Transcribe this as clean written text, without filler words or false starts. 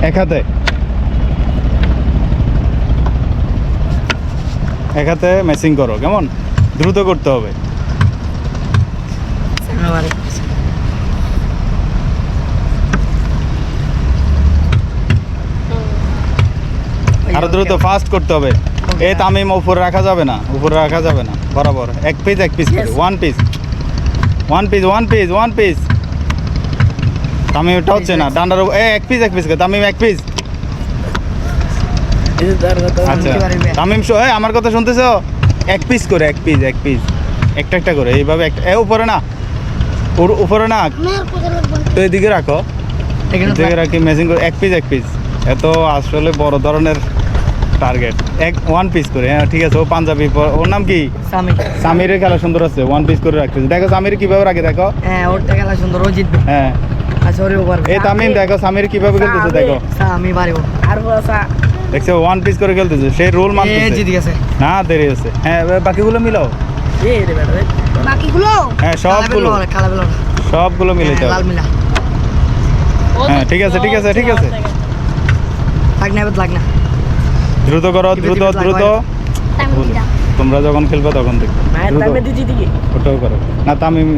এক হাতে ম্যাচিং করো, কেমন? দ্রুত করতে হবে। আরো দ্রুত ফাস্ট করতে হবে। এই তামিম উপরে রাখা যাবে না, বরাবর এক পিস করে ওয়ান পিস। তামিম এটা হচ্ছে না, ডান্ডার এক পিস করে তামিম এক পিস। আচ্ছা তামিম আমার কথা শুনতেছো? এক পিস করে এক পিস একটা করে এইভাবে উপরে না, উপরে না, তো এদিকে রাখো, এদিকে রাখি ম্যাচিং করে এক পিস। এত আসলে বড় ধরনের টার্গেট। ওয়ান পিস করে, হ্যাঁ ঠিক আছে। ও পাঞ্জাবি, ওর নাম কি? সামিরের খেলা সুন্দর আছে, ওয়ান পিস করে রাখতেছে। দেখো সামির কিভাবে রাখে, দেখো। হ্যাঁ ওরটা খেলা সুন্দর, ও জিতবে। হ্যাঁ এই তামিম দেখো সামির কিভাবে খেলতেছে, দেখো। আমি পারিব আর দেখছো ওয়ান পিস করে খেলতেছে, সেই রোল মানতেছে। জিতে গেছে না, দেরি আছে। হ্যাঁ বাকিগুলো মিলাও। হ্যাঁ সবগুলো মিলে যাও। লাল মিলা। হ্যাঁ ঠিক আছে লাগ না দ্রুত করো, দ্রুত। তোমরা যখন খেলবে তখন দেখবে। ওটাও করো না তামিম।